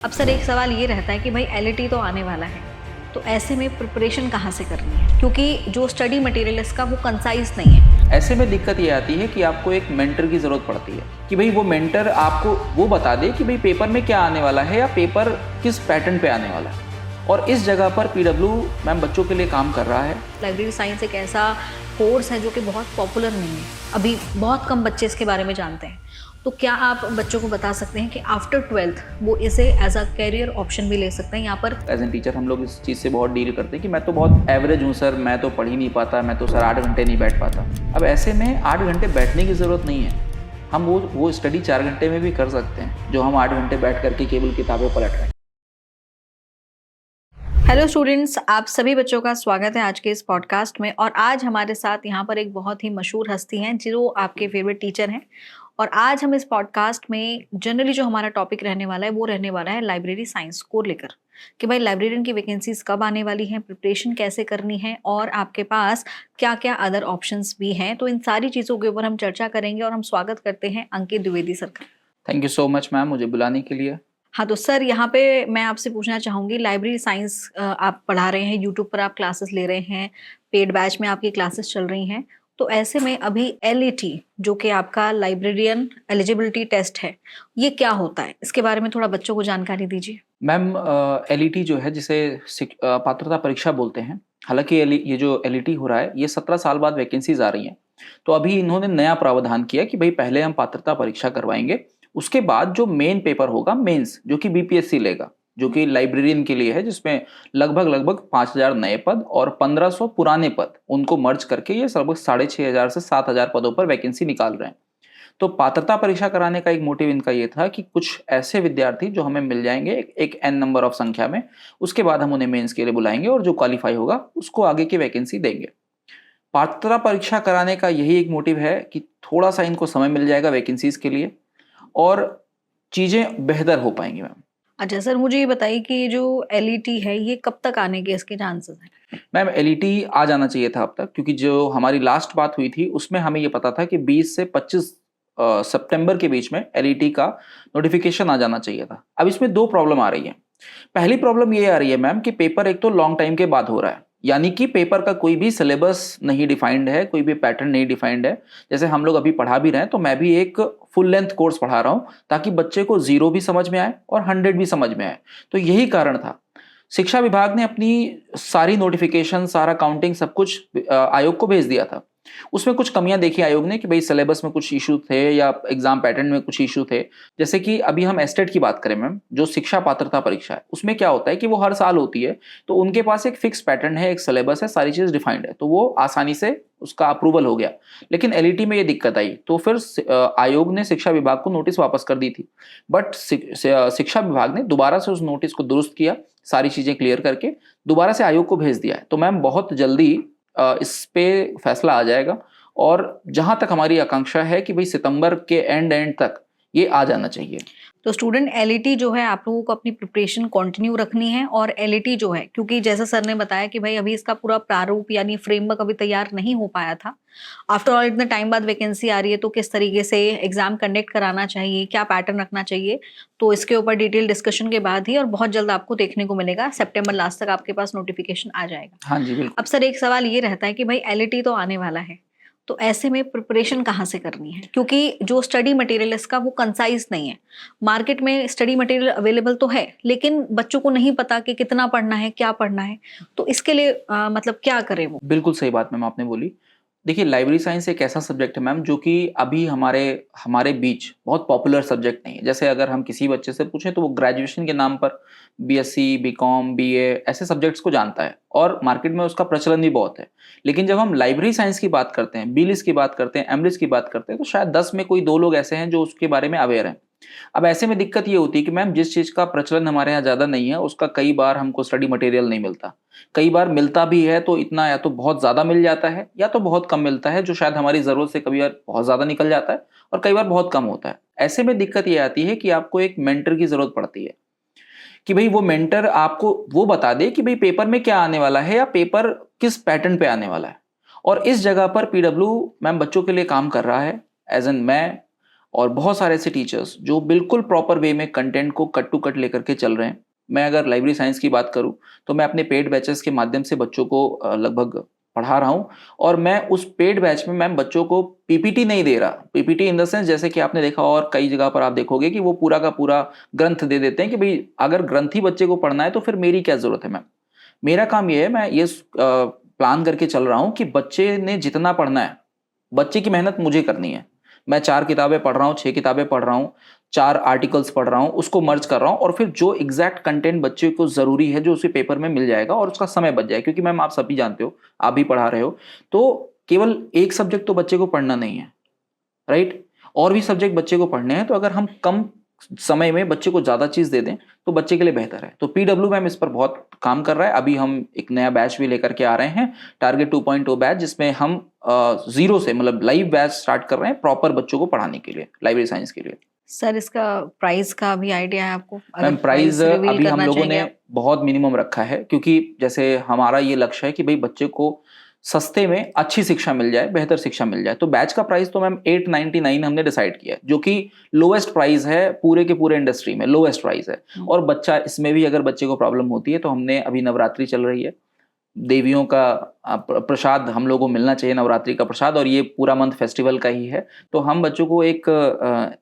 अब सर एक सवाल ये रहता है कि भाई एलईटी तो आने वाला है, तो ऐसे में प्रिपरेशन कहाँ से करनी है, क्योंकि जो स्टडी मटेरियल इसका वो कंसाइज नहीं है। ऐसे में दिक्कत ये आती है कि आपको एक मेंटर की ज़रूरत पड़ती है कि भाई वो मेंटर आपको वो बता दे कि भाई पेपर में क्या आने वाला है या पेपर किस पैटर्न पे आने वाला है। और इस जगह पर पीडब्ल्यू मैम बच्चों के लिए काम कर रहा है। लाइब्रेरी साइंस एक ऐसा कोर्स है जो कि बहुत पॉपुलर नहीं है, अभी बहुत कम बच्चे इसके बारे में जानते हैं। तो क्या आप बच्चों को बता सकते हैं कि आफ्टर 12th वो इसे एज अ कैरियर ऑप्शन भी ले सकते हैं? यहाँ पर एज एन टीचर हम लोग इस चीज़ से बहुत डील करते हैं कि मैं तो बहुत एवरेज हूँ सर, मैं तो पढ़ ही नहीं पाता, मैं तो सर 8 घंटे नहीं बैठ पाता। अब ऐसे में 8 घंटे बैठने की ज़रूरत नहीं है, हम वो स्टडी 4 घंटे में भी कर सकते हैं जो हम 8 घंटे बैठ करके केवल किताबें पलट रहे हैं। हेलो स्टूडेंट्स, आप सभी बच्चों का स्वागत है आज के इस पॉडकास्ट में। और आज हमारे साथ यहाँ पर एक बहुत ही मशहूर हस्ती हैं जो आपके फेवरेट टीचर हैं। और आज हम इस पॉडकास्ट में जनरली जो हमारा टॉपिक रहने वाला है वो रहने वाला है लाइब्रेरी साइंस को लेकर, कि भाई लाइब्रेरियन की वैकेंसीज कब आने वाली हैं, प्रिपरेशन कैसे करनी है और आपके पास क्या क्या अदर ऑप्शंस भी हैं। तो इन सारी चीज़ों के ऊपर हम चर्चा करेंगे और हम स्वागत करते हैं अंकित द्विवेदी सर का। Thank you so much ma'am मुझे बुलाने के लिए। हाँ, तो सर यहाँ पे मैं आपसे पूछना चाहूँगी, लाइब्रेरी साइंस आप पढ़ा रहे हैं, यूट्यूब पर आप क्लासेस ले रहे हैं, पेड बैच में आपकी क्लासेस चल रही हैं। तो ऐसे में अभी एलईटी जो कि आपका लाइब्रेरियन एलिजिबिलिटी टेस्ट है, ये क्या होता है? इसके बारे में थोड़ा बच्चों को जानकारी दीजिए। मैम एलईटी जो है जिसे पात्रता परीक्षा बोलते हैं, हालांकि ये जो एलईटी हो रहा है ये 17 साल बाद वैकेंसीज आ रही हैं। तो अभी इन्होंने नया प्रावधान किया कि भाई पहले हम पात्रता परीक्षा करवाएंगे, उसके बाद जो मेन पेपर होगा मेंस, जो कि बीपीएससी लेगा, जो कि लाइब्रेरियन के लिए है, जिसमें लगभग 5000 नए पद और 1500 पुराने पद उनको मर्ज करके ये लगभग 6500 से 7000 पदों पर वैकेंसी निकाल रहे हैं। तो पात्रता परीक्षा कराने का एक मोटिव इनका ये था कि कुछ ऐसे विद्यार्थी जो हमें मिल जाएंगे एक एन नंबर ऑफ संख्या में, उसके बाद हम उन्हें मेंस के लिए बुलाएंगे और जो क्वालिफाई होगा उसको आगे की वैकेंसी देंगे। पात्रता परीक्षा कराने का यही एक मोटिव है कि थोड़ा सा इनको समय मिल जाएगा वैकेंसीज के लिए और चीजें बेहतर हो पाएंगी। मैम अच्छा सर, मुझे ये बताइए कि जो एलईटी है ये कब तक आने के इसके चांसेस हैं? मैम एलईटी आ जाना चाहिए था अब तक, क्योंकि जो हमारी लास्ट बात हुई थी उसमें हमें ये पता था कि 20 से 25 सितंबर के बीच में एलईटी का नोटिफिकेशन आ जाना चाहिए था। अब इसमें दो प्रॉब्लम आ रही है। पहली प्रॉब्लम ये आ रही है मैम कि पेपर एक तो लॉन्ग टाइम के बाद हो रहा है, यानी कि पेपर का कोई भी सिलेबस नहीं डिफाइंड है, कोई भी पैटर्न नहीं डिफाइंड है। जैसे हम लोग अभी पढ़ा भी रहे हैं तो मैं भी एक फुल लेंथ कोर्स पढ़ा रहा हूं ताकि बच्चे को 0 भी समझ में आए और 100 भी समझ में आए। तो यही कारण था। शिक्षा विभाग ने अपनी सारी नोटिफिकेशन, सारा काउंटिंग, सब कुछ आयोग को भेज दिया था। उसमें कुछ कमियां देखी आयोग ने कि भाई सिलेबस में कुछ इशू थे या एग्जाम पैटर्न में कुछ इशू थे। जैसे कि अभी हम एस्टेट की बात करें मैम, जो शिक्षा पात्रता परीक्षा है उसमें क्या होता है कि वो हर साल होती है, तो उनके पास एक फिक्स पैटर्न है, एक सिलेबस है, सारी चीज डिफाइंड है, तो वो आसानी से उसका अप्रूवल हो गया। लेकिन एलईटी में ये दिक्कत आई, तो फिर आयोग ने शिक्षा विभाग को नोटिस वापस कर दी थी। बट शिक्षा विभाग ने दोबारा से उस नोटिस को दुरुस्त किया, सारी चीजें क्लियर करके दोबारा से आयोग को भेज दिया है। तो मैम बहुत जल्दी इस पे फैसला आ जाएगा और जहां तक हमारी आकांक्षा है कि भाई सितंबर के एंड तक ये आ जाना चाहिए। तो स्टूडेंट एलईटी जो है आप लोगों को अपनी प्रिपरेशन कंटिन्यू रखनी है। और एलईटी जो है, क्योंकि जैसा सर ने बताया कि भाई अभी इसका पूरा प्रारूप यानी फ्रेमवर्क अभी तैयार नहीं हो पाया था। आफ्टर ऑल इतने टाइम बाद वैकेंसी आ रही है, तो किस तरीके से एग्जाम कंडक्ट कराना चाहिए, क्या पैटर्न रखना चाहिए, तो इसके ऊपर डिटेल डिस्कशन के बाद ही और बहुत जल्द आपको देखने को मिलेगा। सितंबर लास्ट तक आपके पास नोटिफिकेशन आ जाएगा। हाँ जी बिल्कुल। अब सर एक सवाल ये रहता है कि भाई एलईटी तो आने वाला है, तो ऐसे में प्रिपरेशन कहाँ से करनी है, क्योंकि जो स्टडी मटेरियल इसका वो कंसाइज नहीं है। मार्केट में स्टडी मटेरियल अवेलेबल तो है, लेकिन बच्चों को नहीं पता कि कितना पढ़ना है, क्या पढ़ना है। तो इसके लिए मतलब क्या करें वो? बिल्कुल सही बात मैम आपने बोली। देखिए लाइब्रेरी साइंस एक ऐसा सब्जेक्ट है मैम जो कि अभी हमारे हमारे बीच बहुत पॉपुलर सब्जेक्ट नहीं है। जैसे अगर हम किसी बच्चे से पूछें तो वो ग्रेजुएशन के नाम पर बीएससी, बीकॉम, बीए ऐसे सब्जेक्ट्स को जानता है और मार्केट में उसका प्रचलन भी बहुत है। लेकिन जब हम लाइब्रेरी साइंस की बात करते हैं, बी लिस्ट की बात करते हैं, एम लिस्ट की बात करते हैं, तो शायद 10 में कोई 2 लोग ऐसे हैं जो उसके बारे में अवेयर हैं। अब ऐसे में दिक्कत ये होती है कि मैम जिस चीज का प्रचलन हमारे यहाँ ज्यादा नहीं है उसका कई बार हमको स्टडी मटेरियल नहीं मिलता। कई बार मिलता भी है तो इतना या तो बहुत ज्यादा मिल जाता है या तो बहुत कम मिलता है, जो शायद हमारी जरूरत से कभी बार बहुत ज्यादा निकल जाता है और कई बार बहुत कम होता है। ऐसे में दिक्कत ये आती है कि आपको एक मेंटर की जरूरत पड़ती है कि भाई वो मेंटर आपको वो बता दे कि भाई पेपर में क्या आने वाला है या पेपर किस पैटर्न पे आने वाला है। और इस जगह पर पीडब्ल्यू मैम बच्चों के लिए काम कर रहा है। एज एन मैं और बहुत सारे ऐसे टीचर्स जो बिल्कुल प्रॉपर वे में कंटेंट को कट टू कट लेकर के चल रहे हैं। मैं अगर लाइब्रेरी साइंस की बात करूं तो मैं अपने पेड बैचेस के माध्यम से बच्चों को लगभग पढ़ा रहा हूं, और मैं उस पेड बैच में मैम बच्चों को पीपीटी नहीं दे रहा। पीपीटी इन द सेंस, जैसे कि आपने देखा और कई जगह पर आप देखोगे कि वो पूरा का पूरा ग्रंथ दे देते हैं कि भाई अगर ग्रंथ ही बच्चे को पढ़ना है तो फिर मेरी क्या जरूरत है मैम। मेरा काम ये है, मैं ये प्लान करके चल रहा हूं कि बच्चे ने जितना पढ़ना है, बच्चे की मेहनत मुझे करनी है। मैं 4 किताबें पढ़ रहा हूँ, 6 किताबें पढ़ रहा हूँ, 4 आर्टिकल्स पढ़ रहा हूँ, उसको मर्ज कर रहा हूँ, और फिर जो एग्जैक्ट कंटेंट बच्चे को जरूरी है जो उसी पेपर में मिल जाएगा और उसका समय बच जाए। क्योंकि मैम आप सभी जानते हो, आप भी पढ़ा रहे हो, तो केवल एक सब्जेक्ट तो बच्चे को पढ़ना नहीं है, राइट, और भी सब्जेक्ट बच्चे को पढ़ने हैं। तो अगर हम कम समय में बच्चे को ज्यादा चीज दे दें तो बच्चे के लिए बेहतर है। तो पीडब्ल्यू मैम इस पर बहुत काम कर रहा है। अभी हम एक नया बैच भी लेकर के आ रहे हैं, टारगेट 2.0 बैच, जिसमें हम जीरो से मतलब लाइव बैच स्टार्ट कर रहे हैं प्रॉपर बच्चों को पढ़ाने के लिए, लाइब्रेरी साइंस के लिए। सर इसका प्राइस का भी आइडिया है आपको? मैम प्राइस अभी हम लोगों ने बहुत मिनिमम रखा है, क्योंकि जैसे हमारा ये लक्ष्य है कि भाई बच्चे को सस्ते में अच्छी शिक्षा मिल जाए, बेहतर शिक्षा मिल जाए। तो बैच का प्राइस तो मैम 899 हमने डिसाइड किया है, जो कि लोएस्ट प्राइस है पूरे के पूरे इंडस्ट्री में, लोएस्ट प्राइस है। और बच्चा इसमें भी अगर बच्चे को प्रॉब्लम होती है तो हमने, अभी नवरात्रि चल रही है, देवियों का प्रसाद हम लोगों को मिलना चाहिए, नवरात्रि का प्रसाद, और ये पूरा मंथ फेस्टिवल का ही है। तो हम बच्चों को एक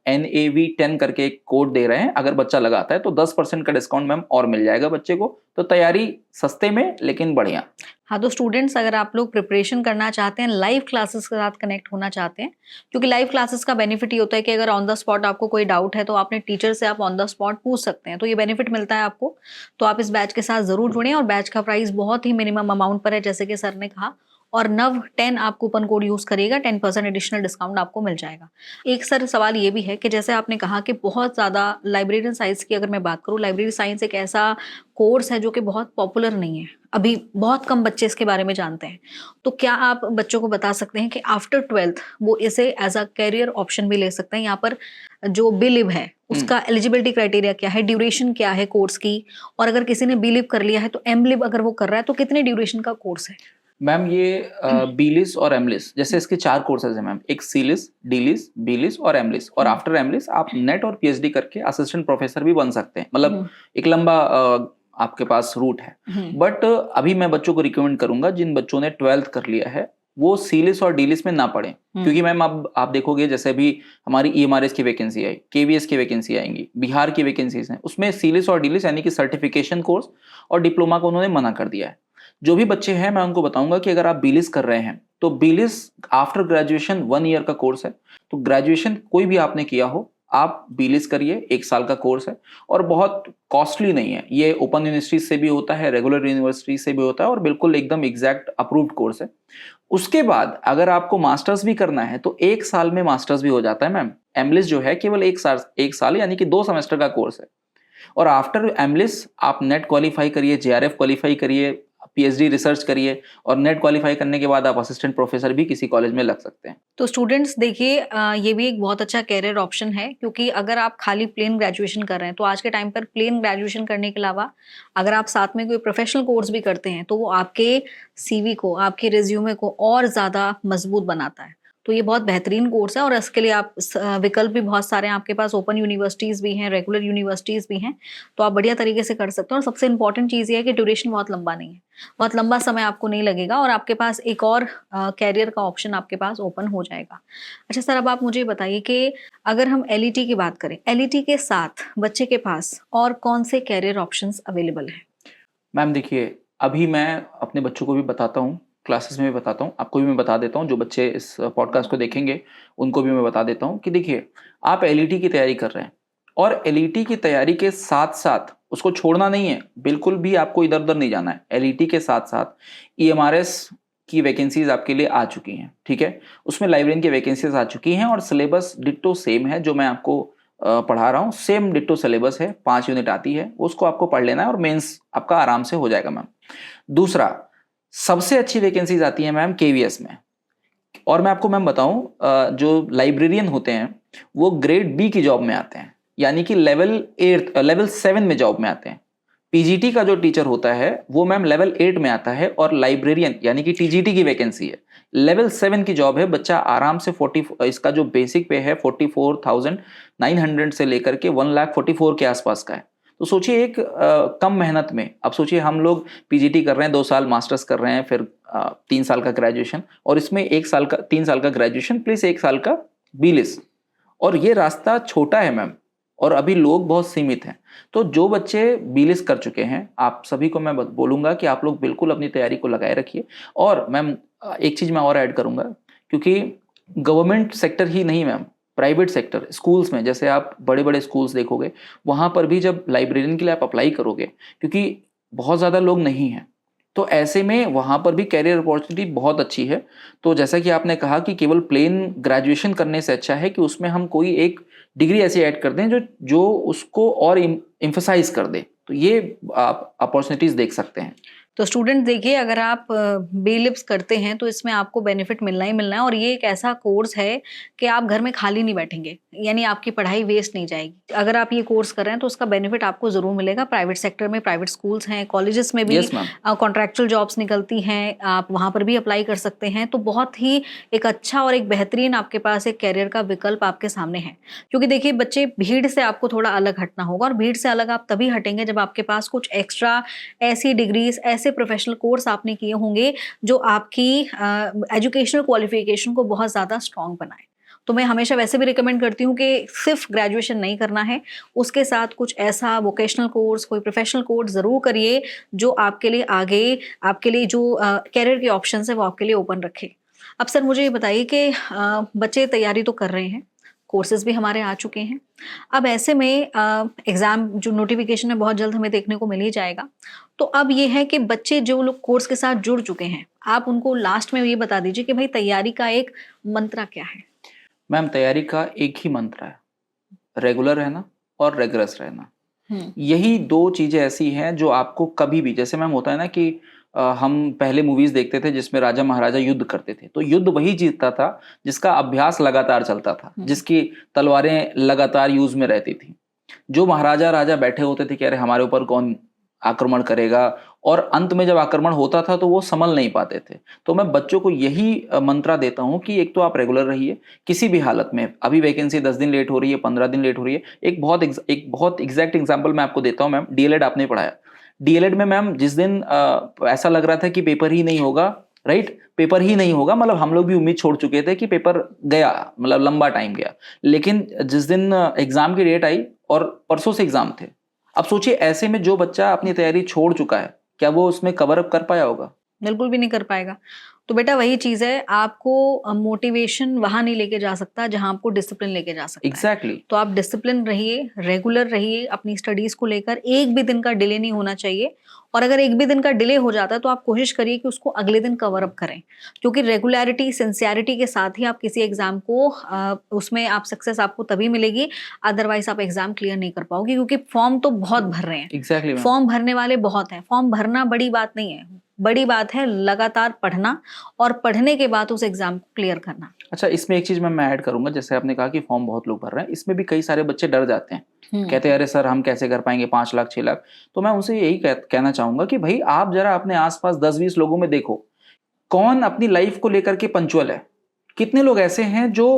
NAV10 करके एक कोड दे रहे हैं। अगर बच्चा लगाता है तो 10% का डिस्काउंट मैम और मिल जाएगा बच्चे को। तो तैयारी सस्ते में लेकिन बढ़िया। हाँ, तो स्टूडेंट्स अगर आप लोग प्रिपरेशन करना चाहते हैं, लाइव क्लासेस के साथ कनेक्ट होना चाहते हैं, क्योंकि लाइव क्लासेस का बेनिफिट ये होता है कि अगर ऑन द स्पॉट आपको कोई डाउट है तो अपने टीचर से आप ऑन द स्पॉट पूछ सकते हैं, तो ये बेनिफिट मिलता है आपको। तो आप इस बैच के साथ जरूर जुड़ें, और बैच का प्राइस बहुत ही मिनिमम अमाउंट पर है, जैसे कि सर ने कहा। और NOV10 आप कूपन कोड यूज करिएगा, 10% एडिशनल डिस्काउंट आपको मिल जाएगा। एक सर सवाल ये भी है कि जैसे आपने कहा कि बहुत ज्यादा लाइब्रेरी साइंस की अगर मैं बात करूँ, लाइब्रेरी साइंस एक ऐसा कोर्स है जो कि बहुत पॉपुलर नहीं है, अभी बहुत कम बच्चे इसके बारे में जानते हैं। तो क्या आप बच्चों को बता सकते हैं कि आफ्टर 12th वो इसे एज अ कैरियर ऑप्शन भी ले सकते हैं? यहाँ पर जो बिलिव है उसका एलिजिबिलिटी क्राइटेरिया क्या है, ड्यूरेशन क्या है कोर्स की, और अगर किसी ने बिलिव कर लिया है तो एमलिव अगर वो कर रहा है तो कितने ड्यूरेशन का कोर्स है? मैम ये बीलिस और एमलिस, जैसे इसके 4 कोर्सेज हैं मैम, एक सीलिस, डीलिस, बीलिस और एमलिस। और आफ्टर एमलिस आप नेट और PhD करके असिस्टेंट प्रोफेसर भी बन सकते हैं। मतलब एक लंबा आपके पास रूट है। बट अभी मैं बच्चों को रिकमेंड करूंगा, जिन बच्चों ने 12th कर लिया है वो सीलिस और डीलिस में ना पढ़ें। क्योंकि मैम अब आप देखोगे, जैसे भी हमारी EMRS की वैकेंसी आई, KVS की वैकेंसी आएंगी, बिहार की वैकेंसीज हैं, उसमें सीलिस और डीलिस यानी कि सर्टिफिकेशन कोर्स और डिप्लोमा को उन्होंने मना कर दिया है। जो भी बच्चे हैं मैं उनको बताऊंगा कि अगर आप बीलिस कर रहे हैं तो बीलिस आफ्टर ग्रेजुएशन 1 ईयर का कोर्स है। तो ग्रेजुएशन कोई भी आपने किया हो, आप बीलिस करिए, 1 साल का कोर्स है और बहुत कॉस्टली नहीं है। ये ओपन यूनिवर्सिटी से भी होता है, रेगुलर यूनिवर्सिटी से भी होता है, और बिल्कुल एकदम एग्जैक्ट अप्रूव्ड कोर्स है। उसके बाद अगर आपको मास्टर्स भी करना है तो 1 साल में मास्टर्स भी हो जाता है मैम। एमलिस जो है केवल 1 साल यानी कि 2 सेमेस्टर का कोर्स है। और आफ्टर एमलिस आप नेट क्वालिफाई करिए, JRF क्वालिफाई करिए, PhD रिसर्च करिए, और नेट क्वालिफाई करने के बाद आप असिस्टेंट प्रोफेसर भी किसी कॉलेज में लग सकते हैं। तो स्टूडेंट्स देखिए, ये भी एक बहुत अच्छा कैरियर ऑप्शन है, क्योंकि अगर आप खाली प्लेन ग्रेजुएशन कर रहे हैं तो आज के टाइम पर प्लेन ग्रेजुएशन करने के अलावा अगर आप साथ में कोई प्रोफेशनल कोर्स भी करते हैं तो वो आपके CV को, आपके रिज्यूमे को और ज़्यादा मजबूत बनाता है। तो ये बहुत बेहतरीन कोर्स है, और इसके लिए आप विकल्प भी बहुत सारे हैं आपके पास, ओपन यूनिवर्सिटीज़ भी हैं, रेगुलर यूनिवर्सिटीज़ भी हैं, तो आप बढ़िया तरीके से कर सकते हो। और सबसे इंपॉर्टेंट चीज़ ये है कि ड्यूरेशन बहुत लंबा नहीं है, बहुत लंबा समय आपको नहीं लगेगा, और आपके पास एक और कैरियर का ऑप्शन आपके पास ओपन हो जाएगा। अच्छा सर, अब आप मुझे बताइए कि अगर हम LET की बात करें, LET के साथ बच्चे के पास और कौन से कैरियर ऑप्शंस अवेलेबल हैं? मैम देखिए, अभी मैं अपने बच्चों को भी बताता हूँ, क्लासेस में भी बताता हूँ, आपको भी मैं बता देता हूँ, जो बच्चे इस पॉडकास्ट को देखेंगे उनको भी मैं बता देता हूँ कि देखिए, आप LET की तैयारी कर रहे हैं और LET की तैयारी के साथ साथ उसको छोड़ना नहीं है, बिल्कुल भी आपको इधर उधर नहीं जाना है। LET के साथ साथ EMRS की वैकेंसीज आपके लिए आ चुकी हैं, ठीक है, उसमें लाइब्रेरियन की वैकेंसीज आ चुकी हैं, और सिलेबस डिट्टो सेम है जो मैं आपको पढ़ा रहा हूँ, सेम डिट्टो सिलेबस है, 5 यूनिट आती है, उसको आपको पढ़ लेना है और मेंस आपका आराम से हो जाएगा मैम। दूसरा, सबसे अच्छी वैकेंसीज आती है मैम KVS में। और मैं आपको मैम बताऊं, जो लाइब्रेरियन होते हैं वो ग्रेड B की जॉब में आते हैं, यानी कि लेवल 7 में जॉब में आते हैं। पीजीटी का जो टीचर होता है वो मैम लेवल 8 में आता है और लाइब्रेरियन यानी कि टीजीटी की वैकेंसी है। लेवल 7 की जॉब है, बच्चा आराम से 40, इसका जो बेसिक पे है 44,900 से लेकर के 1,44,000 के आसपास का है। तो सोचिए एक कम मेहनत में, अब सोचिए हम लोग पीजीटी कर रहे हैं, 2 साल मास्टर्स कर रहे हैं, फिर 3 साल का ग्रेजुएशन, और इसमें 3 साल का ग्रेजुएशन प्लस 1 साल का बीलिस, और ये रास्ता छोटा है मैम, और अभी लोग बहुत सीमित हैं। तो जो बच्चे बीलिस कर चुके हैं, आप सभी को मैं बोलूंगा कि आप लोग बिल्कुल अपनी तैयारी को लगाए रखिए। और मैम एक चीज मैं और ऐड करूंगा, क्योंकि गवर्नमेंट सेक्टर ही नहीं मैम, प्राइवेट सेक्टर स्कूल्स में, जैसे आप बड़े बड़े स्कूल्स देखोगे, वहां पर भी जब लाइब्रेरियन के लिए आप अप्लाई करोगे, क्योंकि बहुत ज़्यादा लोग नहीं हैं, तो ऐसे में वहाँ पर भी कैरियर अपॉर्चुनिटी बहुत अच्छी है। तो जैसा कि आपने कहा कि केवल प्लेन ग्रेजुएशन करने से अच्छा है कि उसमें हम कोई एक डिग्री ऐसी ऐड कर दें जो उसको और एम्फसाइज कर दे, तो ये आप अपॉर्चुनिटीज देख सकते हैं। तो स्टूडेंट देखिए, अगर आप बीलिप्स करते हैं तो इसमें आपको बेनिफिट मिलना ही मिलना है, और ये एक ऐसा कोर्स है कि आप घर में खाली नहीं बैठेंगे, यानी आपकी पढ़ाई वेस्ट नहीं जाएगी। अगर आप ये कोर्स कर रहे हैं तो उसका बेनिफिट आपको जरूर मिलेगा। प्राइवेट सेक्टर में, प्राइवेट स्कूल्स हैं, कॉलेजेस में भी कॉन्ट्रैक्चुअल जॉब्स निकलती हैं, आप वहां पर भी अप्लाई कर सकते हैं। तो बहुत ही एक अच्छा और एक बेहतरीन आपके पास एक कैरियर का विकल्प आपके सामने है। क्योंकि देखिए बच्चे, भीड़ से आपको थोड़ा अलग हटना होगा, और भीड़ से अलग आप तभी हटेंगे जब आपके पास कुछ एक्स्ट्रा ऐसी डिग्रीज, ऐसे प्रोफेशनल कोर्स आपने किए होंगे जो आपकी एजुकेशनल क्वालिफिकेशन को बहुत ज़्यादा स्ट्रॉन्ग बनाए। तो मैं हमेशा वैसे भी रिकमेंड करती हूँ कि सिर्फ ग्रेजुएशन नहीं करना है, उसके साथ कुछ ऐसा वोकेशनल कोर्स, कोई प्रोफेशनल कोर्स ज़रूर करिए जो आपके लिए आगे, आपके लिए जो कैरियर के ऑप्शन है वो आपके लिए ओपन रखे। अब सर मुझे ये बताइए कि बच्चे तैयारी तो कर रहे हैं, कोर्सेज भी हमारे आ चुके हैं, अब ऐसे में एग्ज़ाम जो नोटिफिकेशन है बहुत जल्द हमें देखने को मिल ही जाएगा। तो अब ये है कि बच्चे जो लोग कोर्स के साथ जुड़ चुके हैं, आप उनको लास्ट में ये बता दीजिए कि भाई तैयारी का एक मंत्र क्या है? मैम तैयारी का एक ही मंत्र है, रेगुलर रहना और रेगुलस रहना। यही 2 चीजें ऐसी हैं जो आपको कभी भी, जैसे मैम होता है ना कि हम पहले मूवीज देखते थे जिसमें राजा महाराजा युद्ध करते थे, तो युद्ध वही जीतता था जिसका अभ्यास लगातार चलता था, जिसकी तलवारें लगातार यूज में रहती थी। जो महाराजा राजा बैठे होते थे कि अरे हमारे ऊपर कौन आक्रमण करेगा, और अंत में जब आक्रमण होता था तो वो संभल नहीं पाते थे। तो मैं बच्चों को यही मंत्रा देता हूं कि एक तो आप रेगुलर रहिए किसी भी हालत में। अभी वैकेंसी 10 दिन लेट हो रही है, 15 दिन लेट हो रही है, एक बहुत एग्जैक्ट एग्जांपल मैं आपको देता हूं मैम। डीएलएड आपने पढ़ाया, डीएलएड में मैम जिस दिन ऐसा लग रहा था कि पेपर ही नहीं होगा, राइट, पेपर ही नहीं होगा, मतलब हम लोग भी उम्मीद छोड़ चुके थे कि पेपर गया, मतलब लंबा टाइम गया, लेकिन जिस दिन एग्जाम की डेट आई और परसों से एग्जाम थे, अब सोचिए ऐसे में जो बच्चा अपनी तैयारी छोड़ चुका है, क्या वो उसमें कवर अप कर पाया होगा? बिल्कुल भी नहीं कर पाएगा। तो बेटा वही चीज है, आपको मोटिवेशन वहां नहीं लेके जा सकता जहां आपको डिसिप्लिन लेके जा सकता exactly. है। तो आप डिसिप्लिन रहिए, रेगुलर रहिए अपनी स्टडीज को लेकर, एक भी दिन का डिले नहीं होना चाहिए। और अगर एक भी दिन का डिले हो जाता है तो आप कोशिश करिए कि उसको अगले दिन कवर अप करें, क्योंकि रेगुलरिटी, सिंसियरिटी के साथ ही आप किसी एग्जाम को उसमें आप सक्सेस आपको तभी मिलेगी, अदरवाइज आप एग्जाम क्लियर नहीं कर पाओगे, क्योंकि फॉर्म तो बहुत भर रहे हैं। exactly, फॉर्म भरने वाले बहुत हैं। फॉर्म भरना बड़ी बात नहीं है, बड़ी बात है लगातार पढ़ना और पढ़ने के बाद उस एग्जाम को क्लियर करना। अच्छा, इसमें एक चीज मैं ऐड करूंगा, जैसे आपने कहा कि फॉर्म बहुत लोग भर रहे हैं, इसमें भी कई सारे बच्चे डर जाते हैं, कहते हैं अरे सर हम कैसे कर पाएंगे 5 लाख 6 लाख। तो मैं उनसे यही कहना चाहूंगा कि भाई आप जरा अपने आसपास 10-20 लोगों में देखो, कौन अपनी लाइफ को लेकर के पंचुअल है। कितने लोग ऐसे हैं जो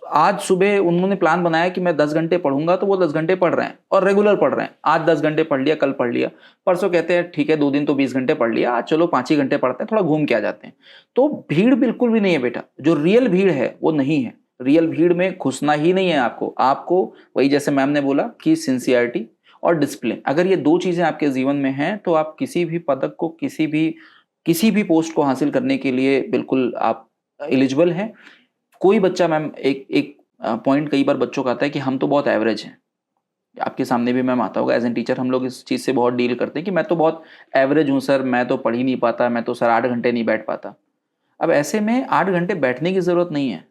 आज सुबह उन्होंने प्लान बनाया कि मैं 10 घंटे पढ़ूंगा, तो वो 10 घंटे पढ़ रहे हैं और रेगुलर पढ़ रहे हैं। आज 10 घंटे पढ़ लिया, कल पढ़ लिया, परसों कहते हैं ठीक है 2 दिन तो 20 घंटे पढ़ लिया, आज चलो 5 ही घंटे पढ़ते हैं, थोड़ा घूम के आ जाते हैं। तो भीड़ बिल्कुल भी नहीं है बेटा, जो रियल भीड़ है वो नहीं है। रियल भीड़ में घुसना ही नहीं है आपको वही जैसे मैम ने बोला कि सिंसियरिटी और डिसिप्लिन, अगर ये 2 चीजें आपके जीवन में हैं तो आप किसी भी पदक को, किसी भी पोस्ट को हासिल करने के लिए बिल्कुल आप एलिजिबल हैं। कोई बच्चा मैम, एक पॉइंट कई बार बच्चों का आता है कि हम तो बहुत एवरेज हैं, आपके सामने भी मैम आता होगा, एज एन टीचर हम लोग इस चीज़ से बहुत डील करते हैं कि मैं तो बहुत एवरेज हूँ सर, मैं तो पढ़ ही नहीं पाता, मैं तो सर 8 घंटे नहीं बैठ पाता। अब ऐसे में 8 घंटे बैठने की ज़रूरत नहीं है,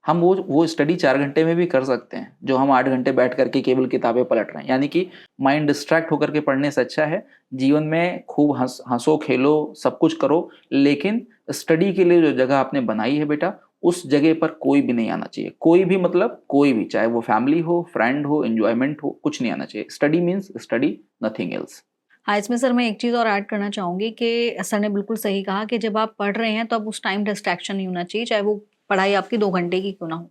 हम वो स्टडी 4 घंटे में भी कर सकते हैं जो हम 8 घंटे बैठ करके केवल किताबें पलट रहे हैं। यानी कि माइंड डिस्ट्रैक्ट होकर के पढ़ने से अच्छा है जीवन में खूब हंसो खेलो सब कुछ करो, लेकिन स्टडी के लिए जो जगह आपने बनाई है बेटा, उस जगह पर कोई भी नहीं आना चाहिए। कोई भी मतलब कोई भी, चाहे वो फैमिली हो, फ्रेंड हो, एंजॉयमेंट हो, कुछ नहीं आना चाहिए। Study means study, nothing else. हाँ, इसमें सर मैं एक चीज़ और ऐड करना चाहूँगी कि सर ने बिल्कुल सही कहा कि जब आप पढ़ रहे हैं तो अब उस टाइम डिस्ट्रैक्शन नहीं होना चाहिए, चाहे वो पढ़ाई आपकी 2 घंटे की क्यों ना हो।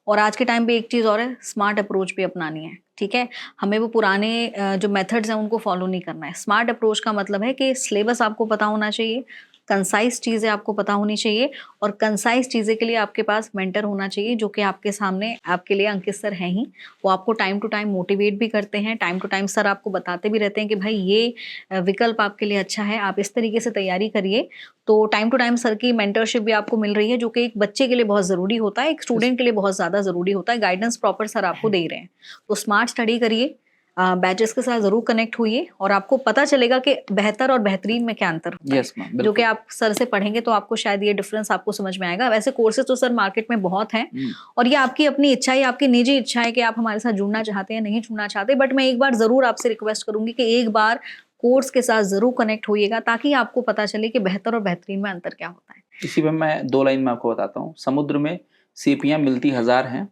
और आज के टाइम पे एक चीज़ और है, स्मार्ट अप्रोच भी अपनानी है, ठीक है? हमें वो पुराने जो मेथड्स हैं उनको फॉलो नहीं करना है। स्मार्ट अप्रोच का मतलब है कि सिलेबस आपको पता होना चाहिए, कंसाइज़ चीज़ें आपको पता होनी चाहिए और कंसाइज़ चीज़ें के लिए आपके पास मेंटर होना चाहिए जो कि आपके सामने आपके लिए अंकित सर हैं ही। वो आपको टाइम टू टाइम मोटिवेट भी करते हैं, टाइम टू टाइम सर आपको बताते भी रहते हैं कि भाई ये विकल्प आपके लिए अच्छा है, आप इस तरीके से तैयारी करिए। तो टाइम टू टाइम सर की मेंटरशिप भी आपको मिल रही है जो कि एक बच्चे के लिए बहुत ज़रूरी होता है, एक स्टूडेंट के लिए बहुत ज़्यादा ज़रूरी होता है, गाइडेंस प्रॉपर सर आपको दे रहे हैं। तो स्मार्ट स्टडी करिए, बैचेस के साथ ज़रूर कनेक्ट होइए और आपको पता चलेगा कि बेहतर और बेहतरीन में क्या अंतर होता है। यस मैम, जो कि बिल्कुल। आप सर से पढ़ेंगे तो आपको शायद ये डिफरेंस आपको समझ में आएगा। वैसे कोर्सेज़ तो सर मार्केट में बहुत हैं और ये आपकी अपनी इच्छा है, आपकी निजी इच्छा है कि आप हमारे साथ जुड़ना चाहते हैं, नहीं जुड़ना चाहते। बट मैं एक बार ज़रूर आपसे रिक्वेस्ट करूँगी कि एक बार कोर्स के साथ ज़रूर कनेक्ट होइएगा ताकि आपको पता चले कि बेहतर और बेहतरीन में अंतर क्या होता है। इसी पे मैं 2 लाइन में आपको बताता हूँ। समुद्र में सीपियाँ मिलती हज़ार हैं,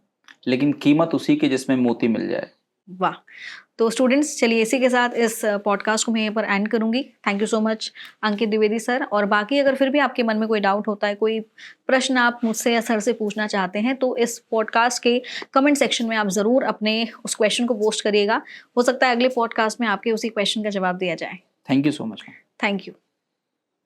लेकिन कीमत उसी की जिसमें मोती मिल जाए। वाह! तो स्टूडेंट्स चलिए इसी के साथ इस पॉडकास्ट को मैं यहीं पर एंड करूँगी। Thank you so much Ankit Dwivedi sir और बाकी अगर फिर भी आपके मन में कोई डाउट होता है, कोई प्रश्न आप मुझसे या सर से पूछना चाहते हैं तो इस पॉडकास्ट के कमेंट सेक्शन में आप ज़रूर अपने उस क्वेश्चन को पोस्ट करिएगा। हो सकता है अगले पॉडकास्ट में आपके उसी क्वेश्चन का जवाब दिया जाए। Thank you so much ma'am. Thank you.